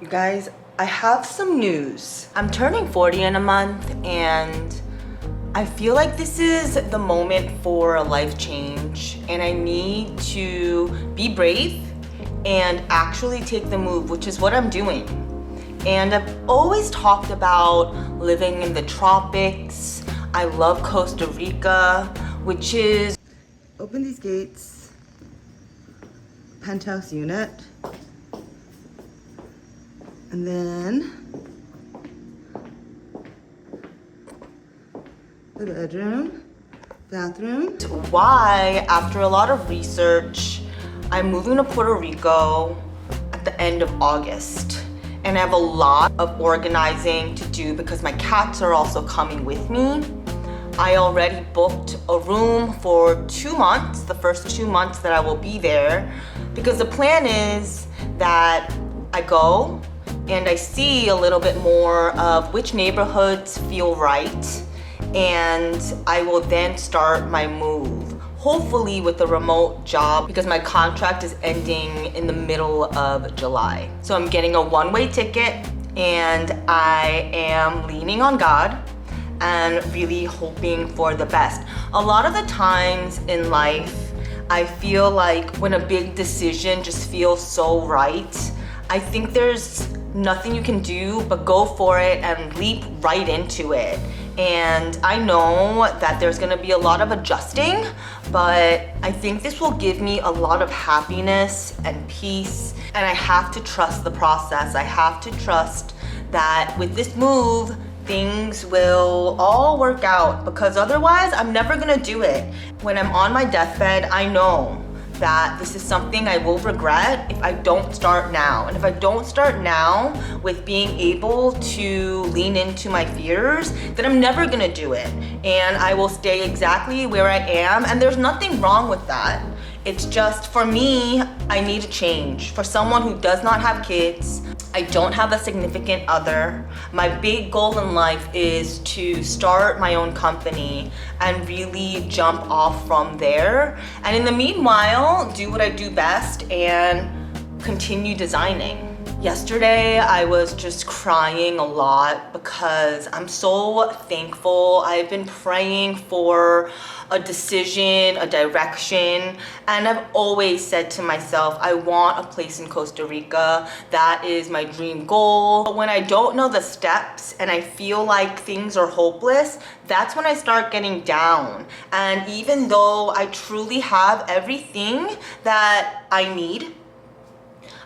You guys, I have some news. I'm turning 40 in a month and I feel like this is the moment for a life change and I need to be brave and actually take the move, which is what I'm doing. And I've always talked about living in the tropics. I love Costa Rica, which is... Open these gates. Penthouse unit. And then the bedroom, bathroom. Why, after a lot of research, I'm moving to Puerto Rico at the end of August. And I have a lot of organizing to do because my cats are also coming with me. I already booked a room for 2 months, the first 2 months that I will be there, because the plan is that I go and I see a little bit more of which neighborhoods feel right, and I will then start my move, hopefully with a remote job because my contract is ending in the middle of July. So I'm getting a one-way ticket and I am leaning on God and really hoping for the best. A lot of the times in life, I feel like when a big decision just feels so right, I think there's nothing you can do but go for it and leap right into it. And I know that there's gonna be a lot of adjusting, but I think this will give me a lot of happiness and peace. And I have to trust the process. I have to trust that with this move, things will all work out, because otherwise I'm never gonna do it. When I'm on my deathbed, I know that this is something I will regret if I don't start now. And if I don't start now with being able to lean into my fears, then I'm never gonna do it. And I will stay exactly where I am, and there's nothing wrong with that. It's just, for me, I need a change. For someone who does not have kids, I don't have a significant other. My big goal in life is to start my own company and really jump off from there. And in the meanwhile, do what I do best and continue designing. Yesterday, I was just crying a lot because I'm so thankful. I've been praying for a decision, a direction, and I've always said to myself, I want a place in Costa Rica. That is my dream goal. But when I don't know the steps and I feel like things are hopeless, that's when I start getting down. And even though I truly have everything that I need,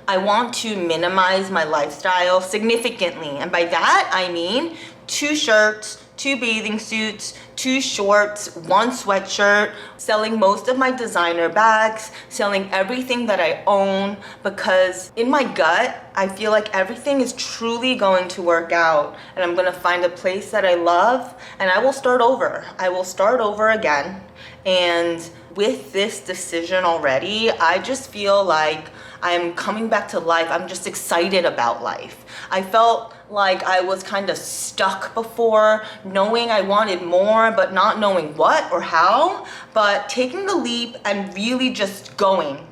I want to minimize my lifestyle significantly. And by that, I mean 2 shirts, 2 bathing suits, 2 shorts, 1 sweatshirt, selling most of my designer bags, selling everything that I own, because in my gut, I feel like everything is truly going to work out and I'm gonna find a place that I love and I will start over. I will start over again. And with this decision already, I just feel like I'm coming back to life. I'm just excited about life. I felt like I was kind of stuck before, knowing I wanted more, but not knowing what or how. But taking the leap and really just going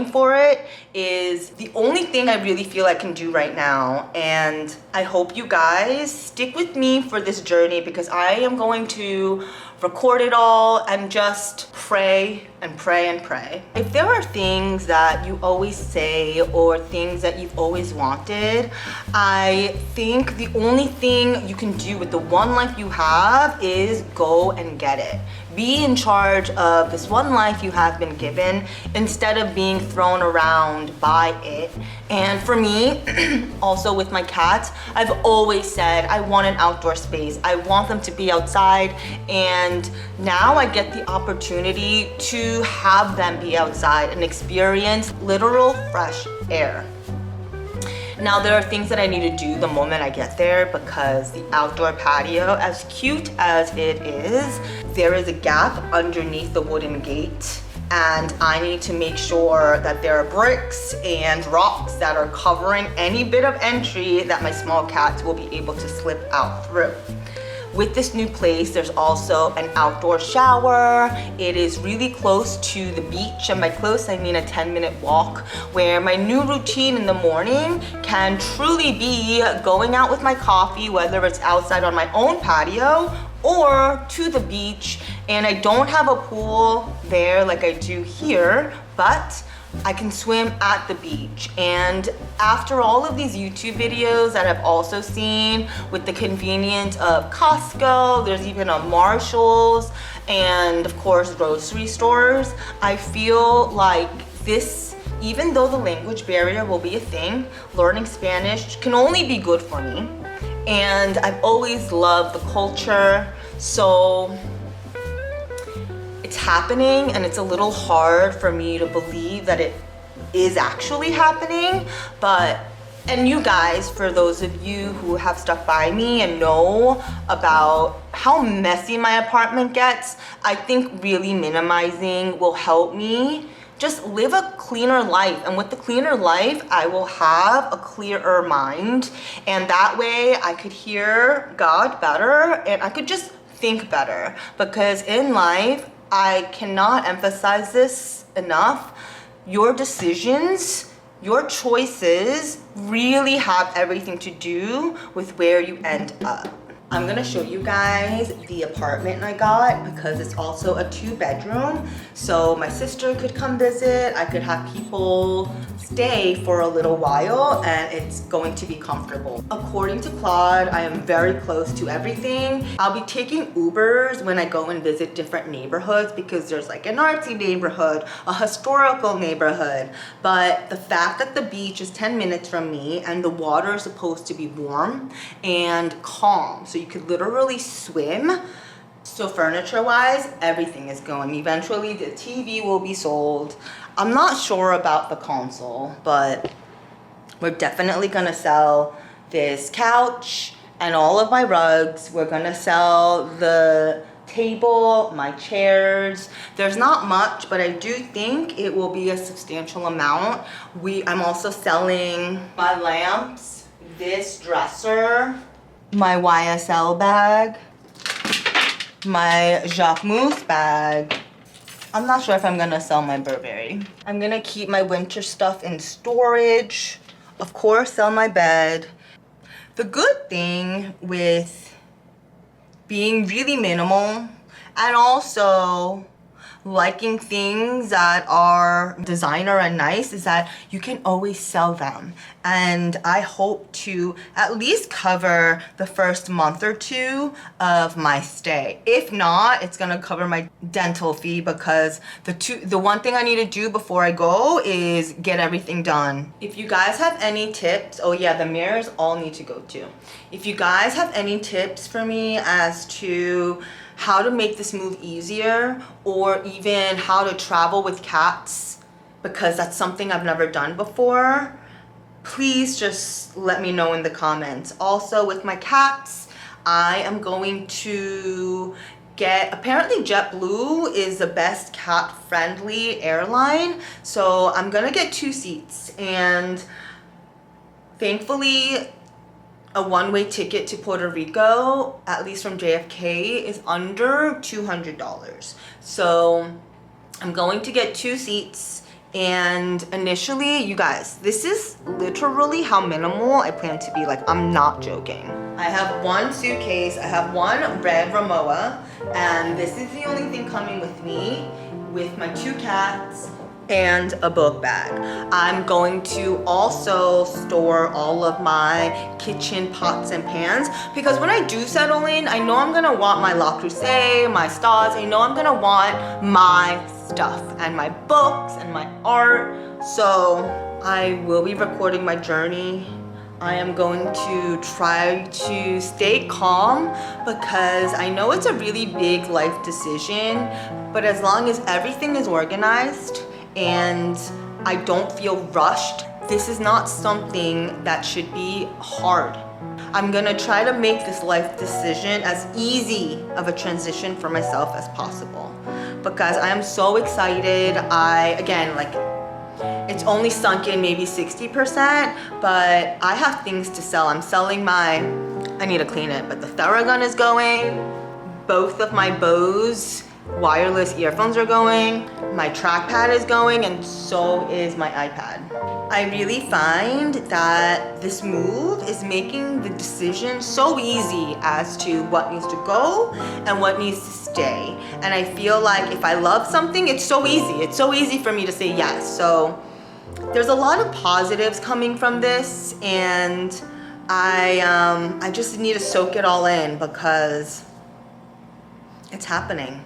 for it is the only thing I really feel I can do right now. And I hope you guys stick with me for this journey, because I am going to record it all and just pray and pray and pray. If there are things that you always say or things that you've always wanted, I think the only thing you can do with the one life you have is go and get it. Be in charge of this one life you have been given instead of being thrown around by it. And for me, also with my cats, I've always said I want an outdoor space. I want them to be outside, and now I get the opportunity to have them be outside and experience literal fresh air. Now there are things that I need to do the moment I get there, because the outdoor patio, as cute as it is, there is a gap underneath the wooden gate, and I need to make sure that there are bricks and rocks that are covering any bit of entry that my small cats will be able to slip out through. with this new place, there's also an outdoor shower. It is really close to the beach, and by close I mean a 10-minute walk, where my new routine in the morning can truly be going out with my coffee, whether it's outside on my own patio or to the beach. And I don't have a pool there like I do here, but I can swim at the beach. And after all of these YouTube videos that I've also seen with the convenience of Costco, there's even a Marshall's, and of course grocery stores, I feel like this, even though the language barrier will be a thing, learning Spanish can only be good for me. And I've always loved the culture, so it's happening, and it's a little hard for me to believe that it is actually happening. But, and you guys, for those of you who have stuck by me and know about how messy my apartment gets, I think really minimizing will help me just live a cleaner life. And with the cleaner life, I will have a clearer mind, and that way I could hear God better and I could just think better. Because in life, I cannot emphasize this enough, your decisions, your choices really have everything to do with where you end up. I'm gonna show you guys the apartment I got, because it's also a 2-bedroom. So my sister could come visit, I could have people stay for a little while, and it's going to be comfortable. According to Claude, I am very close to everything. I'll be taking Ubers when I go and visit different neighborhoods, because there's like an artsy neighborhood, a historical neighborhood. But the fact that the beach is 10 minutes from me and the water is supposed to be warm and calm, so you could literally swim. So furniture wise, everything is going. Eventually the TV will be sold. I'm not sure about the console, but we're definitely gonna sell this couch and all of my rugs. We're gonna sell the table, my chairs. There's not much, but I do think it will be a substantial amount. I'm also selling my lamps, this dresser, my YSL bag, my Jacquemus bag. I'm not sure if I'm gonna sell my Burberry. I'm gonna keep my winter stuff in storage. Of course, sell my bed. The good thing with being really minimal and also liking things that are designer and nice is that you can always sell them. And I hope to at least cover the first month or two of my stay. If not, it's gonna cover my dental fee, because the one thing I need to do before I go is get everything done. If you guys have any tips, oh yeah, the mirrors all need to go too. If you guys have any tips for me as to how to make this move easier, or even how to travel with cats, because that's something I've never done before, please just let me know in the comments. Also with my cats, I am going to apparently JetBlue is the best cat-friendly airline, so I'm gonna get 2 seats, and thankfully a one-way ticket to Puerto Rico, at least from JFK, is under $200. So I'm going to get 2 seats, and initially, you guys, this is literally how minimal I plan to be. Like, I'm not joking. I have 1 suitcase, I have 1 red Rimowa, and this is the only thing coming with me, with my 2 cats and a book bag. I'm going to also store all of my kitchen pots and pans, because when I do settle in, I know I'm gonna want my La Crusade, my stars. I know I'm gonna want my stuff and my books and my art. So I will be recording my journey. I am going to try to stay calm, because I know it's a really big life decision, but as long as everything is organized and I don't feel rushed, this is not something that should be hard. I'm gonna try to make this life decision as easy of a transition for myself as possible, because I am so excited. Again, like, it's only sunk in maybe 60%, but I have things to sell. I'm selling my I need to clean it, but the Theragun is going. Both of my Bose wireless earphones are going. My trackpad is going, and so is my iPad. I really find that this move is making the decision so easy as to what needs to go and what needs to stay. And I feel like if I love something, it's so easy. It's so easy for me to say yes. So there's a lot of positives coming from this, and I just need to soak it all in because it's happening.